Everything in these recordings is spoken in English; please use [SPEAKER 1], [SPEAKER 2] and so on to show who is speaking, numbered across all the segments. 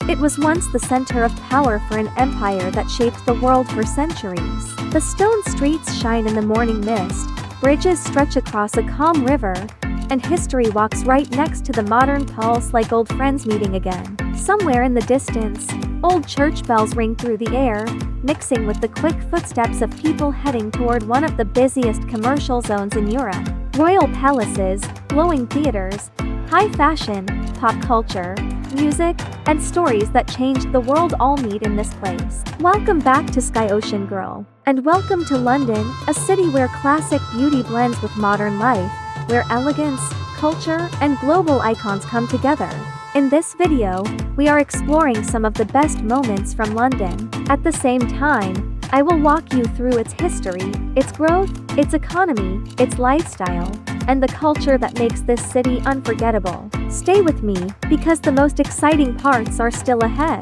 [SPEAKER 1] It was once the center of power for an empire that shaped the world for centuries. The stone streets shine in the morning mist, bridges stretch across a calm river, and history walks right next to the modern pulse like old friends meeting again. Somewhere in the distance, old church bells ring through the air, mixing with the quick footsteps of people heading toward one of the busiest commercial zones in Europe. Royal palaces, glowing theaters, high fashion, pop culture, music, and stories that changed the world all meet in this place. Welcome back to Sky Ocean Girl. And welcome to London, a city where classic beauty blends with modern life, where elegance, culture, and global icons come together. In this video, we are exploring some of the best moments from London. At the same time, I will walk you through its history, its growth, its economy, its lifestyle, and the culture that makes this city unforgettable. Stay with me, because the most exciting parts are still ahead.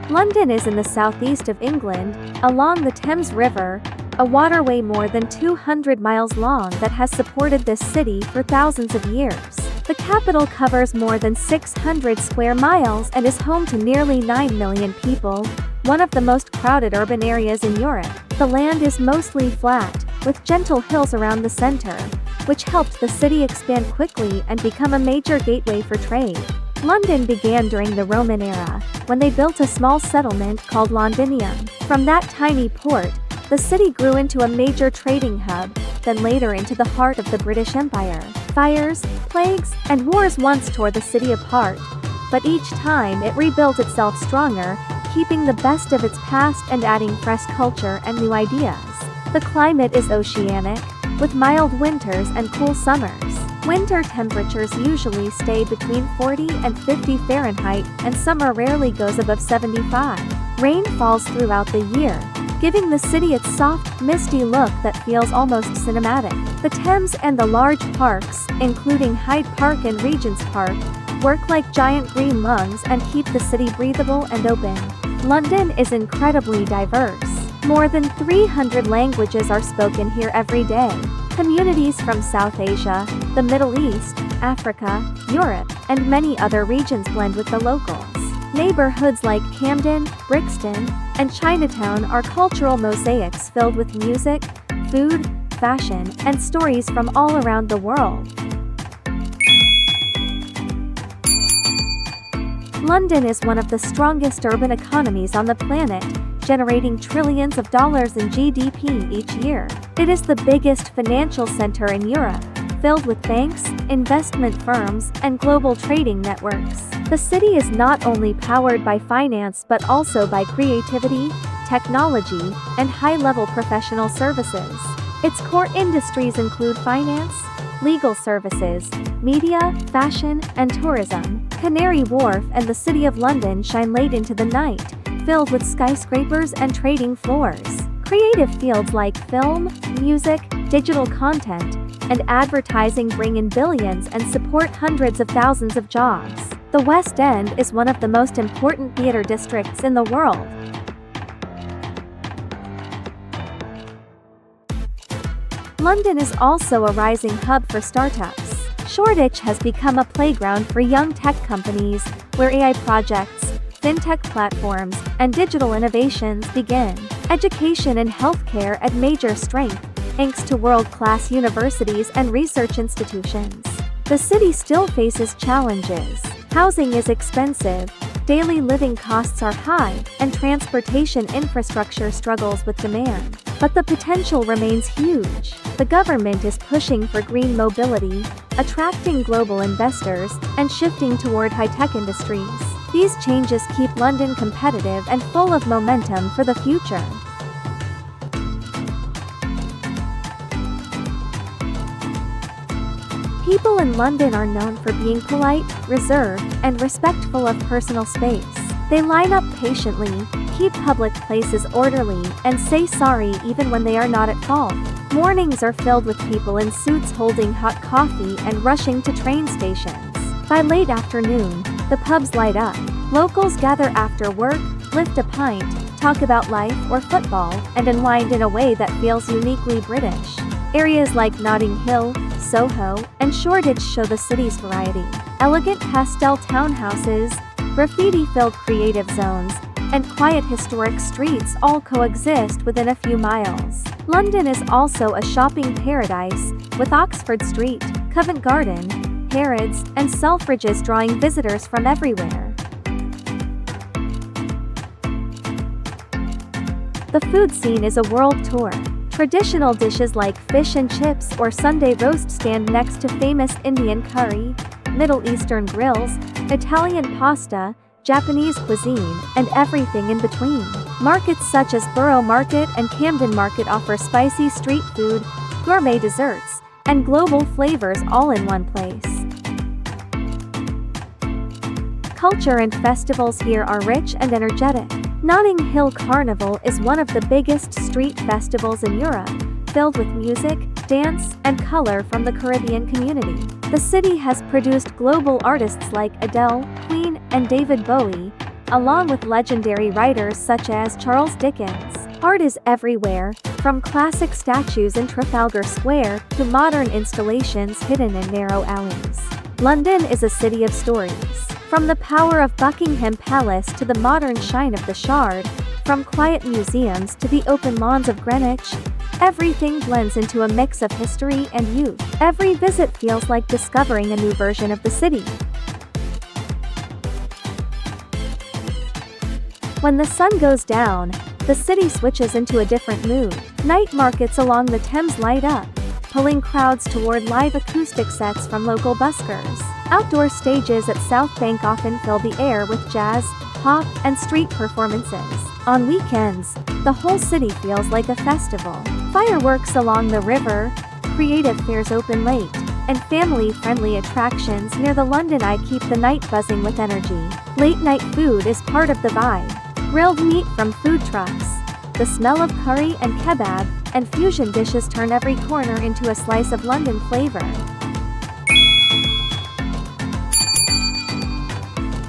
[SPEAKER 1] London is in the southeast of England, along the Thames River, a waterway more than 200 miles long that has supported this city for thousands of years. The capital covers more than 600 square miles and is home to nearly 9 million people, one of the most crowded urban areas in Europe. The land is mostly flat, with gentle hills around the center, which helped the city expand quickly and become a major gateway for trade. London began during the Roman era, when they built a small settlement called Londinium. From that tiny port, the city grew into a major trading hub, then later into the heart of the British Empire. Fires, plagues, and wars once tore the city apart, but each time it rebuilt itself stronger, keeping the best of its past and adding fresh culture and new ideas. The climate is oceanic, with mild winters and cool summers. Winter temperatures usually stay between 40 and 50 Fahrenheit, and summer rarely goes above 75. Rain falls throughout the year, giving the city its soft, misty look that feels almost cinematic. The Thames and the large parks, including Hyde Park and Regent's Park, work like giant green lungs and keep the city breathable and open. London is incredibly diverse. More than 300 languages are spoken here every day. Communities from South Asia, the Middle East, Africa, Europe, and many other regions blend with the locals. Neighborhoods like Camden, Brixton, and Chinatown are cultural mosaics filled with music, food, fashion, and stories from all around the world. London is one of the strongest urban economies on the planet, generating trillions of dollars in GDP each year. It is the biggest financial center in Europe, filled with banks, investment firms, and global trading networks. The city is not only powered by finance but also by creativity, technology, and high-level professional services. Its core industries include finance, legal services, media, fashion, and tourism. Canary Wharf and the City of London shine late into the night, filled with skyscrapers and trading floors. Creative fields like film, music, digital content, and advertising bring in billions and support hundreds of thousands of jobs. The West End is one of the most important theater districts in the world. London is also a rising hub for startups. Shoreditch has become a playground for young tech companies, where AI projects, fintech platforms, and digital innovations begin. Education and healthcare at major strength, thanks to world-class universities and research institutions. The city still faces challenges. Housing is expensive, daily living costs are high, and transportation infrastructure struggles with demand. But the potential remains huge. The government is pushing for green mobility, attracting global investors, and shifting toward high-tech industries. These changes keep London competitive and full of momentum for the future. People in London are known for being polite, reserved, and respectful of personal space. They line up patiently, keep public places orderly, and say sorry even when they are not at fault. Mornings are filled with people in suits holding hot coffee and rushing to train stations. By late afternoon, the pubs light up. Locals gather after work, lift a pint, talk about life or football, and unwind in a way that feels uniquely British. Areas like Notting Hill, Soho, and Shoreditch show the city's variety. Elegant pastel townhouses, graffiti-filled creative zones, and quiet historic streets all coexist within a few miles. London is also a shopping paradise, with Oxford Street, Covent Garden, Harrods, and Selfridges drawing visitors from everywhere. The food scene is a world tour. Traditional dishes like fish and chips or Sunday roast stand next to famous Indian curry, Middle Eastern grills, Italian pasta, Japanese cuisine, and everything in between. Markets such as Borough Market and Camden Market offer spicy street food, gourmet desserts, and global flavors all in one place. Culture and festivals here are rich and energetic. Notting Hill Carnival is one of the biggest street festivals in Europe, filled with music, dance, and color from the Caribbean community. The city has produced global artists like Adele, Queen, and David Bowie, along with legendary writers such as Charles Dickens. Art is everywhere, from classic statues in Trafalgar Square to modern installations hidden in narrow alleys. London is a city of stories. From the power of Buckingham Palace to the modern shine of the Shard, from quiet museums to the open lawns of Greenwich, everything blends into a mix of history and youth. Every visit feels like discovering a new version of the city. When the sun goes down, the city switches into a different mood. Night markets along the Thames light up, pulling crowds toward live acoustic sets from local buskers. Outdoor stages at South Bank often fill the air with jazz, pop, and street performances. On weekends, the whole city feels like a festival. Fireworks along the river, creative fairs open late, and family-friendly attractions near the London Eye keep the night buzzing with energy. Late-night food is part of the vibe. Grilled meat from food trucks, the smell of curry and kebab, and fusion dishes turn every corner into a slice of London flavor.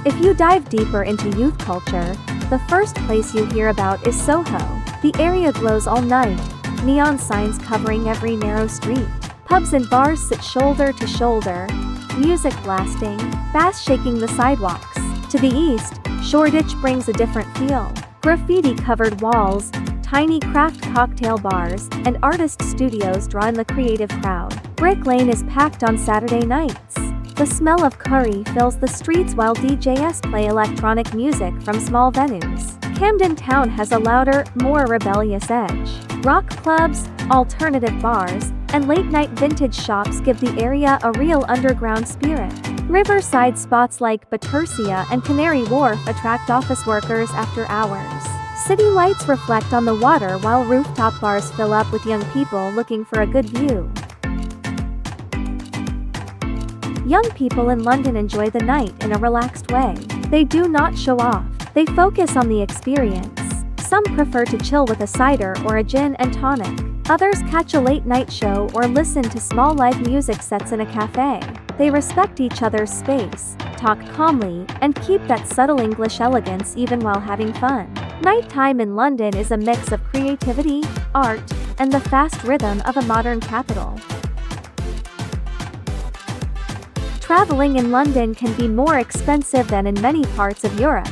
[SPEAKER 1] If you dive deeper into youth culture, the first place you hear about is Soho. The area glows all night, neon signs covering every narrow street. Pubs and bars sit shoulder to shoulder, music blasting, bass shaking the sidewalks. To the east, Shoreditch brings a different feel. Graffiti-covered walls, tiny craft cocktail bars, and artist studios draw in the creative crowd. Brick Lane is packed on Saturday nights. The smell of curry fills the streets while DJs play electronic music from small venues. Camden Town has a louder, more rebellious edge. Rock clubs, alternative bars, and late-night vintage shops give the area a real underground spirit. Riverside spots like Battersea and Canary Wharf attract office workers after hours. City lights reflect on the water while rooftop bars fill up with young people looking for a good view. Young people in London enjoy the night in a relaxed way. They do not show off. They focus on the experience. Some prefer to chill with a cider or a gin and tonic. Others catch a late-night show or listen to small live music sets in a cafe. They respect each other's space, talk calmly, and keep that subtle English elegance even while having fun. Nighttime in London is a mix of creativity, art, and the fast rhythm of a modern capital. Traveling in London can be more expensive than in many parts of Europe,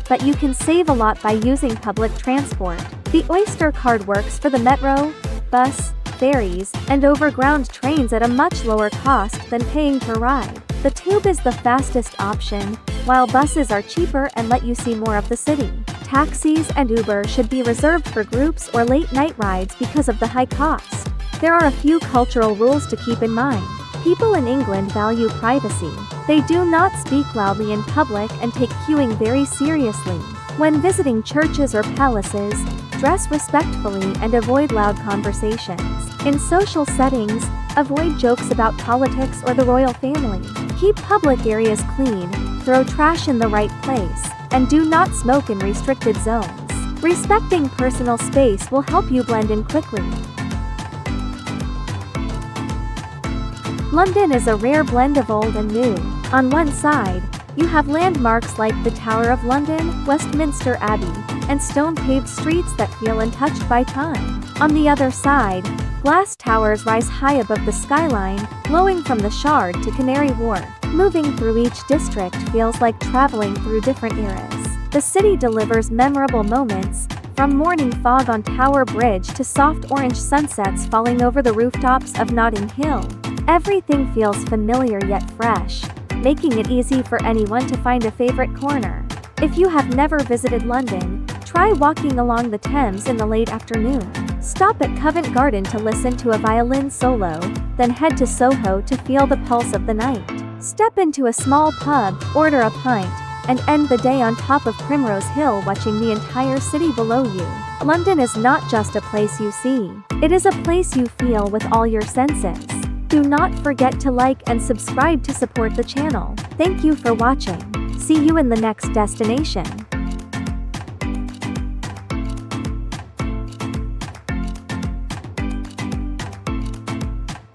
[SPEAKER 1] but you can save a lot by using public transport. The Oyster card works for the metro, bus, ferries, and overground trains at a much lower cost than paying per ride. The tube is the fastest option, while buses are cheaper and let you see more of the city. Taxis and Uber should be reserved for groups or late-night rides because of the high cost. There are a few cultural rules to keep in mind. People in England value privacy. They do not speak loudly in public and take queuing very seriously. When visiting churches or palaces, dress respectfully and avoid loud conversations. In social settings, avoid jokes about politics or the royal family. Keep public areas clean, throw trash in the right place, and do not smoke in restricted zones. Respecting personal space will help you blend in quickly. London is a rare blend of old and new. On one side, you have landmarks like the Tower of London, Westminster Abbey, and stone-paved streets that feel untouched by time. On the other side, glass towers rise high above the skyline, glowing from the Shard to Canary Wharf. Moving through each district feels like traveling through different eras. The city delivers memorable moments, from morning fog on Tower Bridge to soft orange sunsets falling over the rooftops of Notting Hill. Everything feels familiar yet fresh, making it easy for anyone to find a favorite corner. If you have never visited London, try walking along the Thames in the late afternoon. Stop at Covent Garden to listen to a violin solo, then head to Soho to feel the pulse of the night. Step into a small pub, order a pint, and end the day on top of Primrose Hill watching the entire city below you. London is not just a place you see. It is a place you feel with all your senses. Do not forget to like and subscribe to support the channel. Thank you for watching. See you in the next destination.